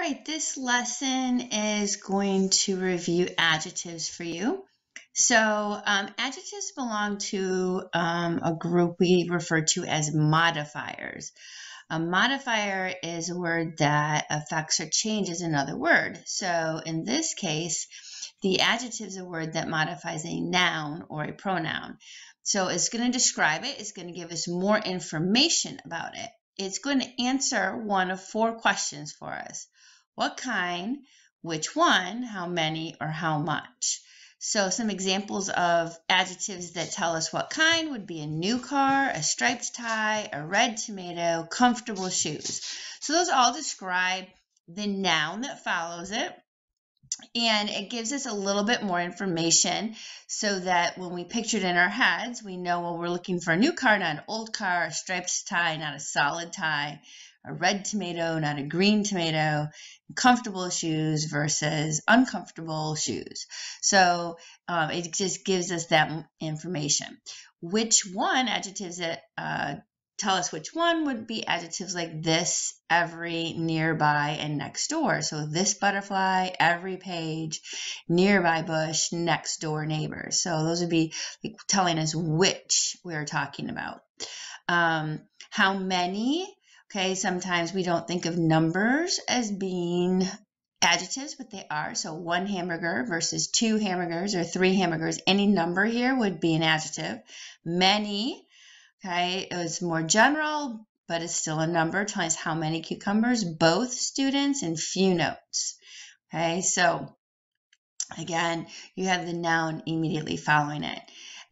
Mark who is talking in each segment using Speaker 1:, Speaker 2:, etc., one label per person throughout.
Speaker 1: All right, this lesson is going to review adjectives for you. So adjectives belong to a group we refer to as modifiers. A modifier is a word that affects or changes another word. So in this case, the adjective is a word that modifies a noun or a pronoun. So it's going to describe it. It's going to give us more information about it. It's going to answer one of four questions for us. What kind, which one, how many, or how much? So some examples of adjectives that tell us what kind would be a new car, a striped tie, a red tomato, comfortable shoes. So those all describe the noun that follows it. And it gives us a little bit more information so that when we picture it in our heads, we know, well, we're looking for a new car, not an old car, a striped tie, not a solid tie, a red tomato, not a green tomato, comfortable shoes versus uncomfortable shoes. So it just gives us that information. Which one, adjectives that tell us which one would be adjectives like this, every, nearby, and next door. So this butterfly, every page, nearby bush, next door neighbor. So those would be telling us which we're talking about. How many? Okay, sometimes we don't think of numbers as being adjectives, but they are. So one hamburger versus two hamburgers or three hamburgers. Any number here would be an adjective. Many, okay, it's more general, but it's still a number, telling us how many cucumbers, both students, and few notes. Okay, so again, you have the noun immediately following it.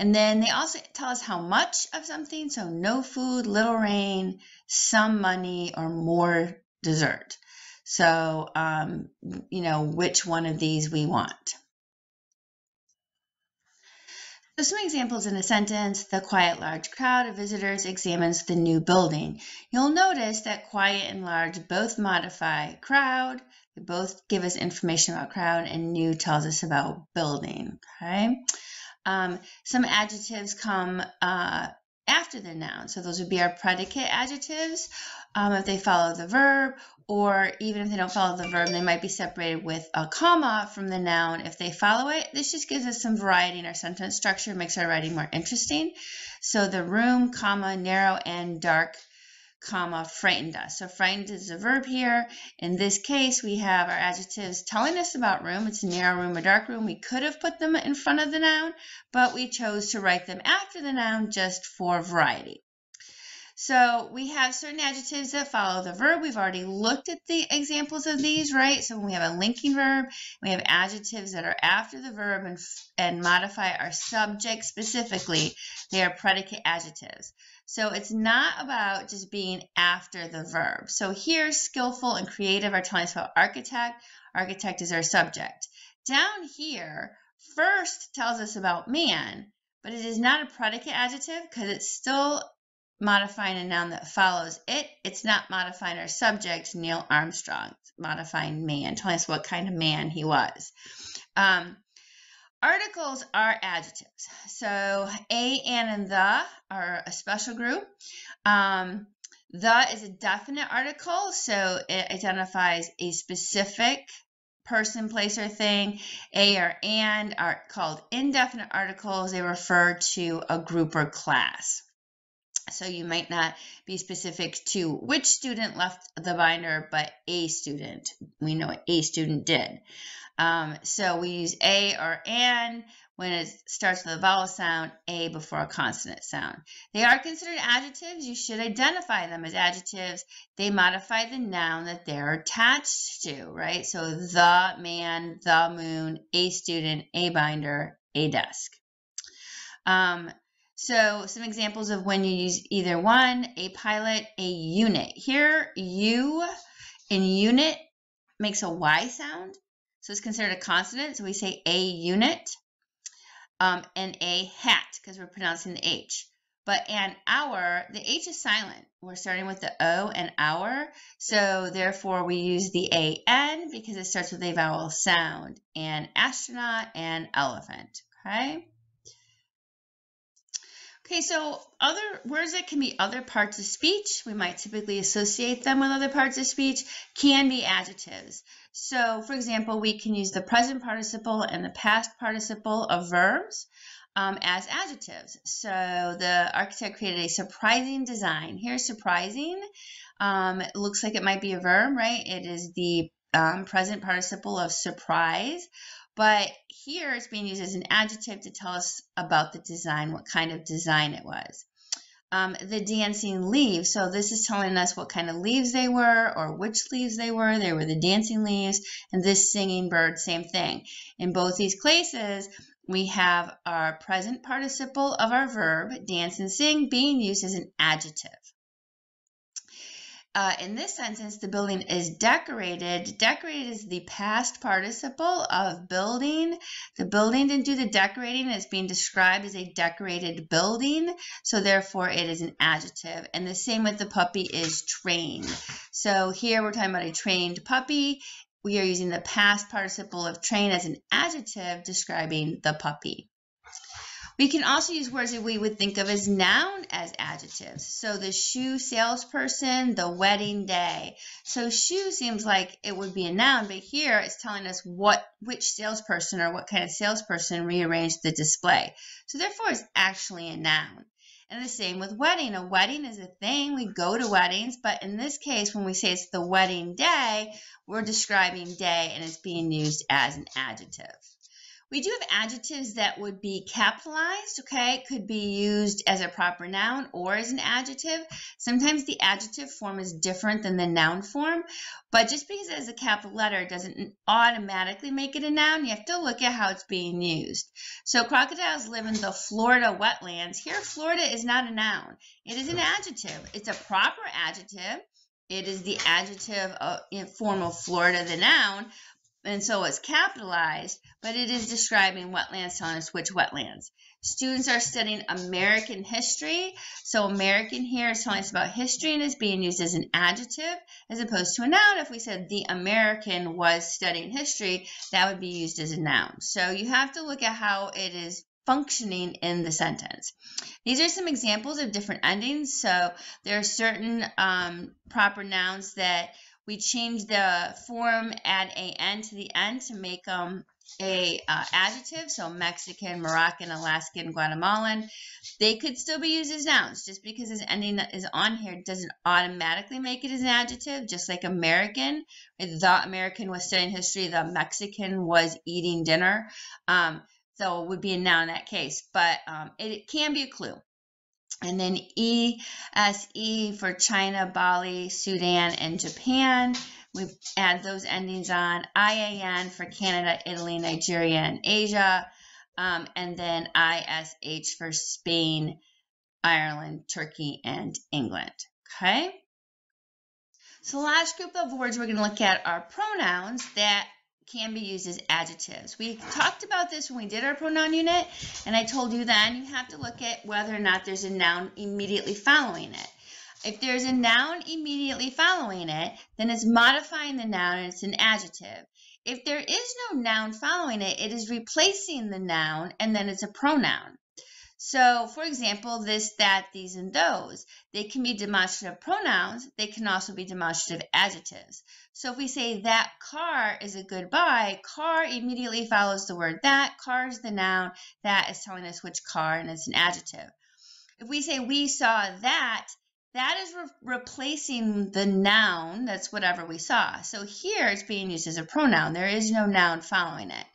Speaker 1: And then they also tell us how much of something, so no food, little rain, some money, or more dessert. So, which one of these we want. So some examples in a sentence: the quiet large crowd of visitors examines the new building. You'll notice that quiet and large both modify crowd. They both give us information about crowd, and new tells us about building. Okay. Some adjectives come after the noun. So those would be our predicate adjectives if they follow the verb, or even if they don't follow the verb, they might be separated with a comma from the noun if they follow it. This just gives us some variety in our sentence structure, makes our writing more interesting. So the room, comma, narrow and dark, comma, frightened us. So frightened is a verb here. In this case, we have our adjectives telling us about room. It's a narrow room or dark room. We could have put them in front of the noun, but we chose to write them after the noun just for variety. So we have certain adjectives that follow the verb. We've already looked at the examples of these, right? So when we have a linking verb, we have adjectives that are after the verb and modify our subject specifically. They are predicate adjectives. So it's not about just being after the verb. So here, skillful and creative are telling us about architect. Architect is our subject. Down here, first tells us about man, but it is not a predicate adjective because it's still modifying a noun that follows it. It's not modifying our subject, Neil Armstrong. It's modifying man, telling us what kind of man he was. Articles are adjectives. So a, and the are a special group. The is a definite article, so it identifies a specific person, place, or thing. A or and are called indefinite articles. They refer to a group or class. So you might not be specific to which student left the binder, but a student. We know what a student did. So we use a or an when it starts with a vowel sound, a before a consonant sound. They are considered adjectives. You should identify them as adjectives. They modify the noun that they're attached to, right? So the man, the moon, a student, a binder, a desk. So some examples of when you use either one: a pilot, a unit. Here, U in unit makes a Y sound, so it's considered a consonant, so we say a unit, and a hat, because we're pronouncing the H. But an hour, the H is silent. We're starting with the O and hour, so therefore we use the AN because it starts with a vowel sound. And astronaut and elephant, okay? Okay, so other words that can be other parts of speech, we might typically associate them with other parts of speech, can be adjectives. So, for example, we can use the present participle and the past participle of verbs as adjectives. So the architect created a surprising design. Here's surprising. It looks like it might be a verb, right? It is the present participle of surprise. But here it's being used as an adjective to tell us about the design, what kind of design it was. The dancing leaves, so this is telling us what kind of leaves they were or which leaves they were. They were the dancing leaves. And this singing bird, same thing. In both these cases, we have our present participle of our verb, dance and sing, being used as an adjective. In this sentence, the building is decorated. Decorated is the past participle of building. The building didn't do the decorating. It's being described as a decorated building. So therefore, it is an adjective. And the same with the puppy is trained. So here we're talking about a trained puppy. We are using the past participle of train as an adjective describing the puppy. We can also use words that we would think of as noun as adjectives. So the shoe salesperson, the wedding day. So shoe seems like it would be a noun, but here it's telling us which salesperson or what kind of salesperson rearranged the display. So therefore it's actually a noun. And the same with wedding. A wedding is a thing. We go to weddings, but in this case, when we say it's the wedding day, we're describing day and it's being used as an adjective. We do have adjectives that would be capitalized, okay? It could be used as a proper noun or as an adjective. Sometimes the adjective form is different than the noun form, but just because it has a capital letter doesn't automatically make it a noun. You have to look at how it's being used. So crocodiles live in the Florida wetlands. Here, Florida is not a noun. It is an adjective. It's a proper adjective. It is the adjective in form of Florida, the noun, and so it's capitalized, but it is describing wetlands, telling us which wetlands. Students are studying American history. So American here is telling us about history and is being used as an adjective as opposed to a noun. If we said the American was studying history, that would be used as a noun. So you have to look at how it is functioning in the sentence. These are some examples of different endings. So there are certain proper nouns that we change the form, add an to the end to make them a adjective. So Mexican, Moroccan, Alaskan, Guatemalan. They could still be used as nouns. Just because this ending is on here doesn't automatically make it as an adjective. Just like American, the American was studying history, the Mexican was eating dinner. So it would be a noun in that case. But it can be a clue. And then ESE for China, Bali, Sudan, and Japan. We add those endings on. IAN for Canada, Italy, Nigeria, and Asia. And then ISH for Spain, Ireland, Turkey, and England. Okay? So the last group of words we're going to look at are pronouns that can be used as adjectives. We talked about this when we did our pronoun unit, and I told you then you have to look at whether or not there's a noun immediately following it. If there's a noun immediately following it, then it's modifying the noun and it's an adjective. If there is no noun following it, it is replacing the noun and then it's a pronoun. So, for example, this, that, these, and those. They can be demonstrative pronouns. They can also be demonstrative adjectives. So if we say that car is a good buy, car immediately follows the word that. Car is the noun. That is telling us which car, and it's an adjective. If we say we saw that, that is replacing the noun. That's whatever we saw. So here it's being used as a pronoun. There is no noun following it.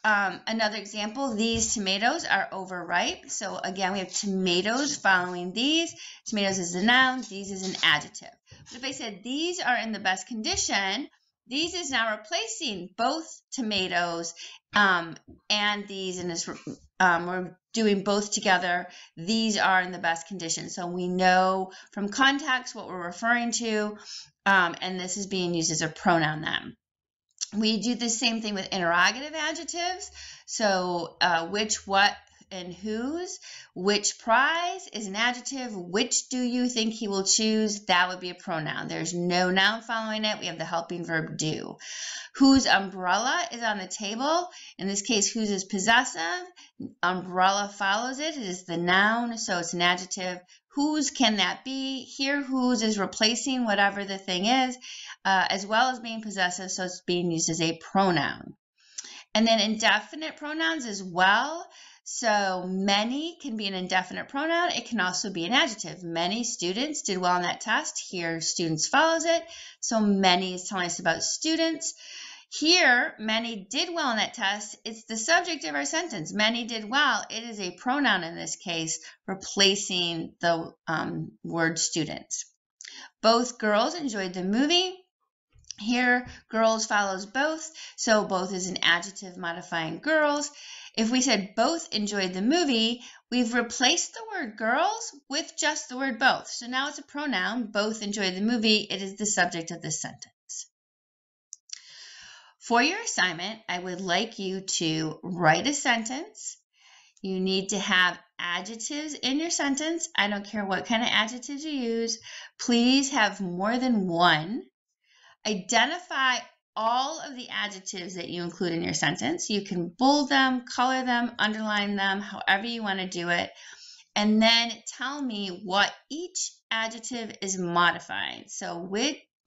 Speaker 1: Another example, these tomatoes are overripe. So again, we have tomatoes following these. Tomatoes is a noun, these is an adjective. But if I said these are in the best condition, these is now replacing both tomatoes and these, and we're doing both together. These are in the best condition. So we know from context what we're referring to, and this is being used as a pronoun then. We do the same thing with interrogative adjectives. So which, what, and whose. Which prize is an adjective. Which do you think he will choose? That would be a pronoun. There's no noun following it. We have the helping verb do. Whose umbrella is on the table? In this case, whose is possessive. Umbrella follows it. It is the noun, so it's an adjective. Whose can that be? Here, whose is replacing whatever the thing is, as well as being possessive, so it's being used as a pronoun. And then indefinite pronouns as well. So many can be an indefinite pronoun. It can also be an adjective. Many students did well on that test. Here, students follows it. So many is telling us about students. Here, many did well on that test. It's the subject of our sentence. Many did well. It is a pronoun in this case, replacing the word students. Both girls enjoyed the movie. Here, girls follows both, so both is an adjective modifying girls. If we said both enjoyed the movie, we've replaced the word girls with just the word both. So now it's a pronoun. Both enjoyed the movie. It is the subject of this sentence. For your assignment, I would like you to write a sentence. You need to have adjectives in your sentence. I don't care what kind of adjectives you use. Please have more than one. Identify all of the adjectives that you include in your sentence. You can bold them, color them, underline them, however you want to do it. And then tell me what each adjective is modifying. So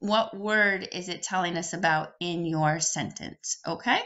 Speaker 1: what word is it telling us about in your sentence? Okay?